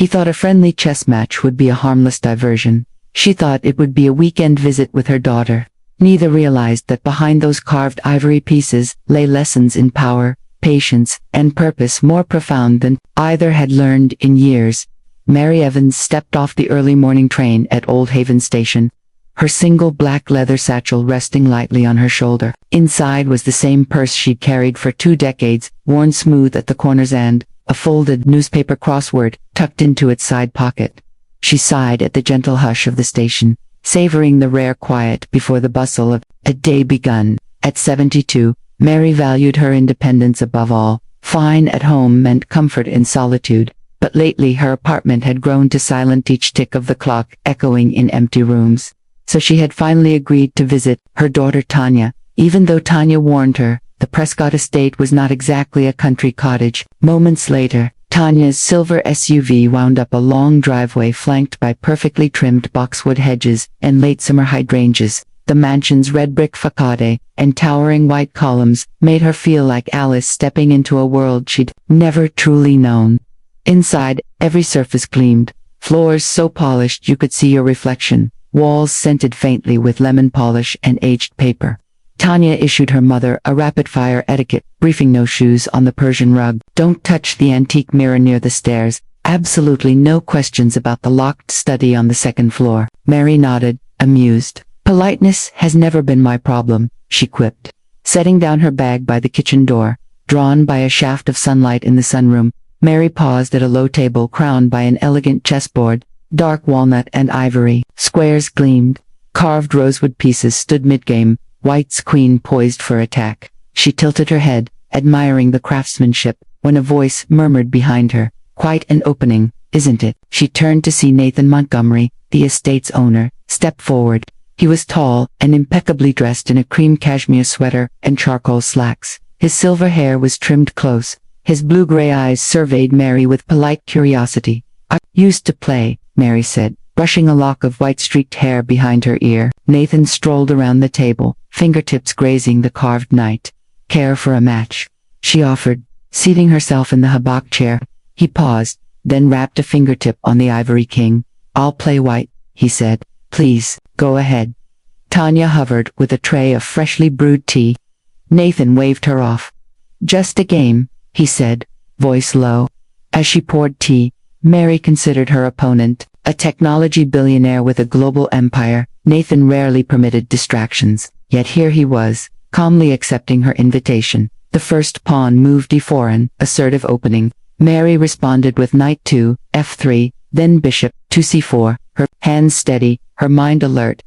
He thought a friendly chess match would be a harmless diversion. She thought it would be a weekend visit with her daughter. Neither realized that behind those carved ivory pieces lay lessons in power, patience, and purpose more profound than either had learned in years. Mary Evans stepped off the early morning train at Old Haven Station, her single black leather satchel resting lightly on her shoulder. Inside was the same purse she'd carried for 2 decades, worn smooth at the corners, and a folded newspaper crossword tucked into its side pocket. She sighed at the gentle hush of the station, savoring the rare quiet before the bustle of a day begun. At 72, Mary valued her independence above all. Fine at home meant comfort in solitude, but lately her apartment had grown to silent, each tick of the clock echoing in empty rooms. So she had finally agreed to visit her daughter Tanya, even though Tanya warned her the Prescott estate was not exactly a country cottage. Moments later, Tanya's silver SUV wound up a long driveway flanked by perfectly trimmed boxwood hedges and late summer hydrangeas. The mansion's red brick facade and towering white columns made her feel like Alice stepping into a world she'd never truly known. Inside, every surface gleamed, floors so polished you could see your reflection, walls scented faintly with lemon polish and aged paper. Tanya issued her mother a rapid-fire etiquette briefing: no shoes on the Persian rug, don't touch the antique mirror near the stairs, absolutely no questions about the locked study on the second floor. Mary nodded, amused. Politeness has never been my problem, she quipped. Setting down her bag by the kitchen door, drawn by a shaft of sunlight in the sunroom, Mary paused at a low table crowned by an elegant chessboard, dark walnut and ivory. Squares gleamed. Carved rosewood pieces stood mid-game, White's queen poised for attack. She tilted her head, admiring the craftsmanship, when a voice murmured behind her, "Quite an opening, isn't it?" She turned to see Nathan Montgomery, the estate's owner, step forward. He was tall and impeccably dressed in a cream cashmere sweater and charcoal slacks. His silver hair was trimmed close. His blue-gray eyes surveyed Mary with polite curiosity. "I used to play," Mary said, brushing a lock of white-streaked hair behind her ear. Nathan strolled around the table, fingertips grazing the carved knight. "Care for a match?" she offered, seating herself in the habak chair. He paused, then rapped a fingertip on the ivory king. "I'll play white," he said. "Please, go ahead." Tanya hovered with a tray of freshly brewed tea. Nathan waved her off. "Just a game," he said, voice low. As she poured tea, Mary considered her opponent, a technology billionaire with a global empire. Nathan rarely permitted distractions, yet here he was, calmly accepting her invitation. The first pawn moved e4, an assertive opening. Mary responded with knight 2, f3, then bishop, 2c4, her hands steady, her mind alert.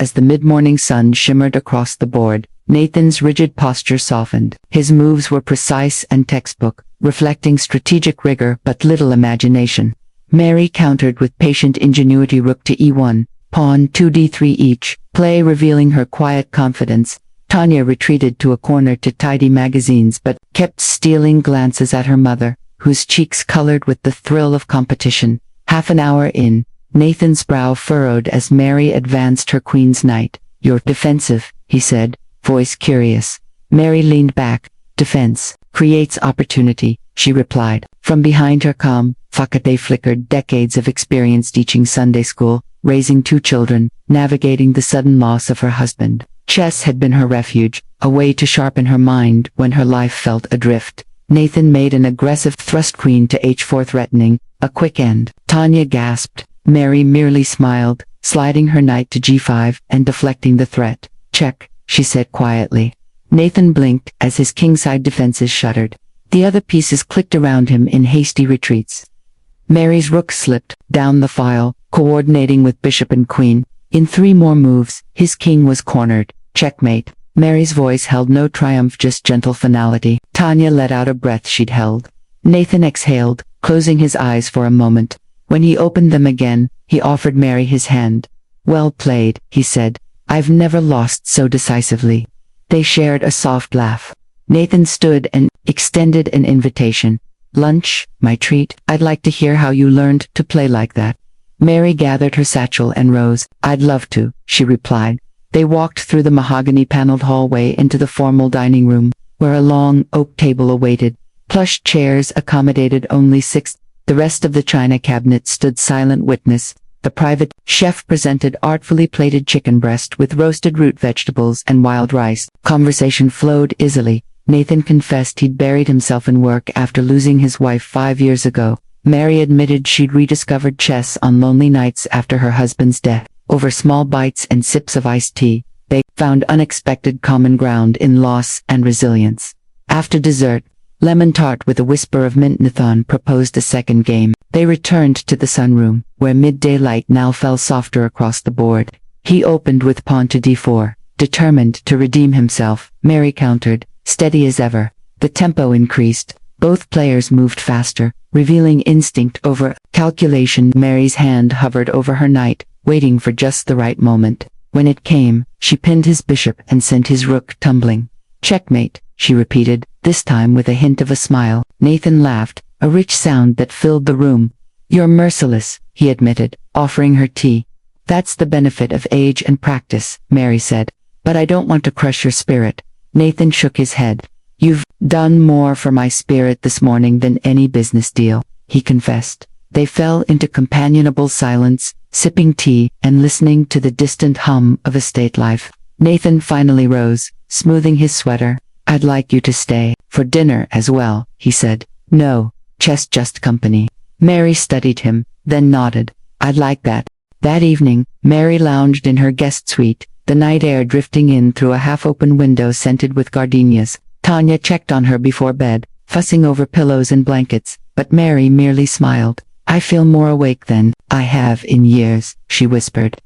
As the mid-morning sun shimmered across the board, Nathan's rigid posture softened. His moves were precise and textbook, reflecting strategic rigor but little imagination. Mary countered with patient ingenuity: rook to e1, pawn 2d3 each, play revealing her quiet confidence. Tanya retreated to a corner to tidy magazines but kept stealing glances at her mother, whose cheeks colored with the thrill of competition. Half an hour in, Nathan's brow furrowed as Mary advanced her queen's knight. "You're defensive," he said, voice curious. Mary leaned back. "Defense creates opportunity," she replied. From behind her calm facade flickered decades of experience teaching Sunday school, raising 2 children, navigating the sudden loss of her husband. Chess had been her refuge, a way to sharpen her mind when her life felt adrift. Nathan made an aggressive thrust, queen to h4, threatening a quick end. Tanya gasped. Mary merely smiled, sliding her knight to g5 and deflecting the threat. "Check," she said quietly. Nathan blinked as his kingside defenses shuddered. The other pieces clicked around him in hasty retreats. Mary's rook slipped down the file, coordinating with bishop and queen. In 3 more moves, his king was cornered. "Checkmate." Mary's voice held no triumph, just gentle finality. Tanya let out a breath she'd held. Nathan exhaled, closing his eyes for a moment. When he opened them again, he offered Mary his hand. "Well played," he said. "I've never lost so decisively." They shared a soft laugh. Nathan stood and extended an invitation. "Lunch, my treat. I'd like to hear how you learned to play like that." Mary gathered her satchel and rose. "I'd love to," she replied. They walked through the mahogany-paneled hallway into the formal dining room, where a long oak table awaited. Plush chairs accommodated only 6. The rest of the china cabinet stood silent witness. The private chef presented artfully plated chicken breast with roasted root vegetables and wild rice. Conversation flowed easily. Nathan confessed he'd buried himself in work after losing his wife 5 years ago. Mary admitted she'd rediscovered chess on lonely nights after her husband's death. Over small bites and sips of iced tea, they found unexpected common ground in loss and resilience. After dessert, lemon tart with a whisper of mint, Nathan proposed a second game. They returned to the sunroom, where midday light now fell softer across the board. He opened with pawn to d4, determined to redeem himself. Mary countered, steady as ever. The tempo increased. Both players moved faster, revealing instinct over calculation. Mary's hand hovered over her knight, waiting for just the right moment. When it came, she pinned his bishop and sent his rook tumbling. Checkmate, she repeated, this time with a hint of a smile. Nathan laughed, a rich sound that filled the room. You're merciless, he admitted, offering her tea. That's the benefit of age and practice, Mary said. But I don't want to crush your spirit. Nathan shook his head. You've done more for my spirit this morning than any business deal, he confessed. They fell into companionable silence, sipping tea and listening to the distant hum of estate life. Nathan finally rose, smoothing his sweater. I'd like you to stay for dinner as well, he said. No, chess just company. Mary studied him, then nodded. I'd like that. That evening, Mary lounged in her guest suite, the night air drifting in through a half-open window scented with gardenias. Tanya checked on her before bed, fussing over pillows and blankets, but Mary merely smiled. I feel more awake than I have in years, she whispered.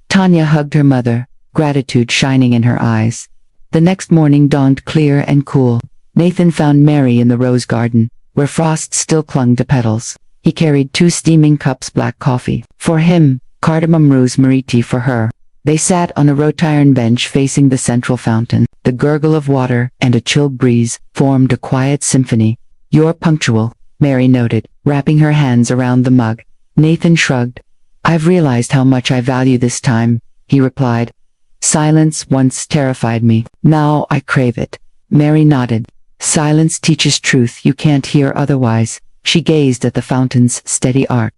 Tanya hugged her mother, gratitude shining in her eyes. The next morning dawned clear and cool. Nathan found Mary in the rose garden, where frost still clung to petals. He carried 2 steaming cups black coffee. For him, cardamom rosemary tea for her. They sat on a wrought-iron bench facing the central fountain. The gurgle of water and a chill breeze formed a quiet symphony. You're punctual, Mary noted, wrapping her hands around the mug. Nathan shrugged. I've realized how much I value this time, he replied. Silence once terrified me. Now I crave it. Mary nodded. Silence teaches truth you can't hear otherwise. She gazed at the fountain's steady arc.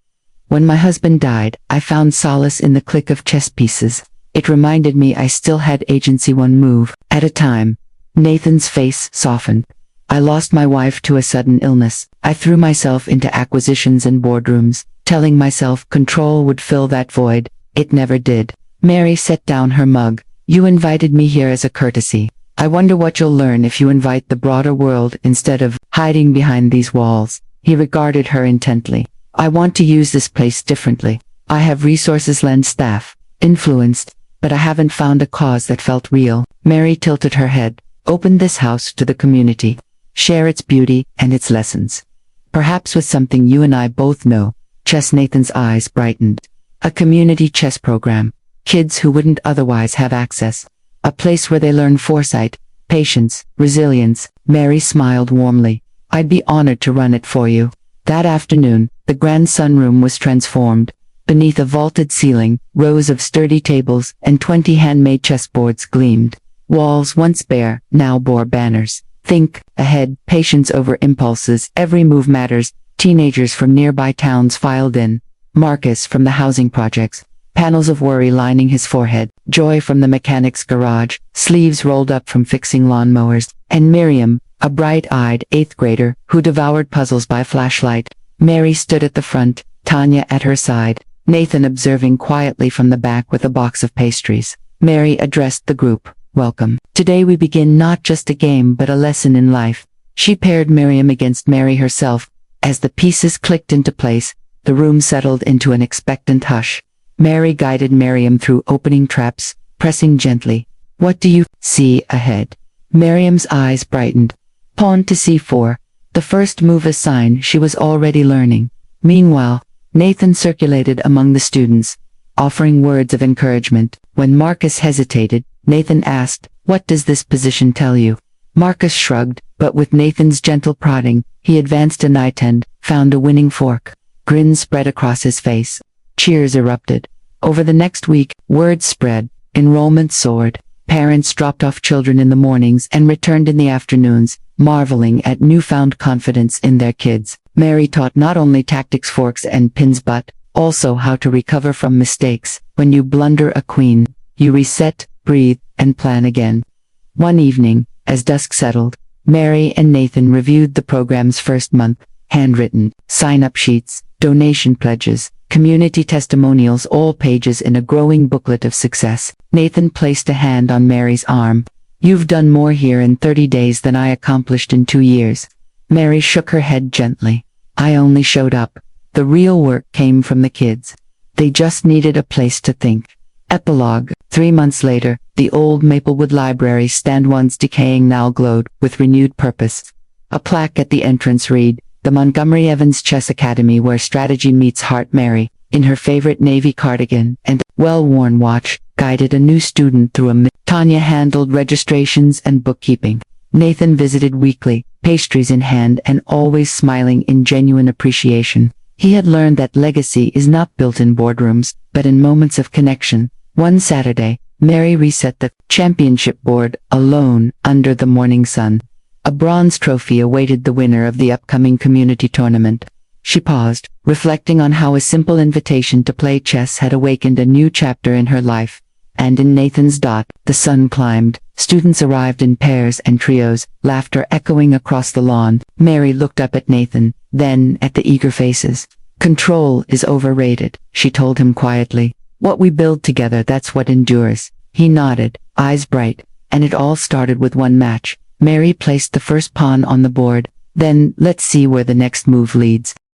When my husband died, I found solace in the click of chess pieces. It reminded me I still had agency one move at a time. Nathan's face softened. I lost my wife to a sudden illness. I threw myself into acquisitions and boardrooms, telling myself control would fill that void. It never did. Mary set down her mug. You invited me here as a courtesy. I wonder what you'll learn if you invite the broader world instead of hiding behind these walls. He regarded her intently. I want to use this place differently. I have resources, lend staff, influenced, but I haven't found a cause that felt real. Mary tilted her head. Open this house to the community. Share its beauty and its lessons. Perhaps with something you and I both know. Chess. Nathan's eyes brightened. A community chess program. Kids who wouldn't otherwise have access. A place where they learn foresight, patience, resilience. Mary smiled warmly. I'd be honored to run it for you. That afternoon, the grand sunroom was transformed. Beneath a vaulted ceiling, rows of sturdy tables and 20 handmade chessboards gleamed. Walls once bare, now bore banners. Think ahead, patience over impulses, every move matters. Teenagers from nearby towns filed in. Marcus from the housing projects. Panels of worry lining his forehead. Joy from the mechanic's garage, sleeves rolled up from fixing lawnmowers. And Miriam, a bright-eyed 8th grader, who devoured puzzles by flashlight. Mary stood at the front, Tanya at her side, Nathan observing quietly from the back with a box of pastries. Mary addressed the group. Welcome. Today we begin not just a game but a lesson in life. She paired Miriam against Mary herself. As the pieces clicked into place, the room settled into an expectant hush. Mary guided Miriam through opening traps, pressing gently. What do you see ahead? Miriam's eyes brightened. Pawn to c4. The first move, a sign she was already learning. Meanwhile, Nathan circulated among the students, offering words of encouragement. When Marcus hesitated, Nathan asked, "What does this position tell you?" Marcus shrugged, but with Nathan's gentle prodding, he advanced a knight and found a winning fork. Grins spread across his face. Cheers erupted. Over the next week, word spread, enrollment soared. Parents dropped off children in the mornings and returned in the afternoons, marveling at newfound confidence in their kids. Mary taught not only tactics, forks and pins, but also how to recover from mistakes. When you blunder a queen, you reset, breathe, and plan again. One evening, as dusk settled, Mary and Nathan reviewed the program's first month. Handwritten sign-up sheets, donation pledges, community testimonials, all pages in a growing booklet of success. Nathan placed a hand on Mary's arm. "You've done more here in 30 days than I accomplished in 2 years." Mary shook her head gently. "I only showed up. The real work came from the kids. They just needed a place to think." Epilogue. 3 months later, the old Maplewood Library stand, once decaying, now glowed with renewed purpose. A plaque at the entrance read, "The Montgomery Evans Chess Academy, where strategy meets heart." Mary, in her favorite navy cardigan and well-worn watch, guided a new student through a Tanya handled registrations and bookkeeping. Nathan visited weekly, pastries in hand and always smiling in genuine appreciation. He had learned that legacy is not built in boardrooms, but in moments of connection. One Saturday, Mary reset the championship board alone under the morning sun. A bronze trophy awaited the winner of the upcoming community tournament. She paused, reflecting on how a simple invitation to play chess had awakened a new chapter in her life. And in Nathan's dot, the sun climbed. Students arrived in pairs and trios, laughter echoing across the lawn. Mary looked up at Nathan, then at the eager faces. "Control is overrated," she told him quietly. "What we build together, that's what endures." He nodded, eyes bright, and it all started with one match. Mary placed the first pawn on the board. "Then, let's see where the next move leads."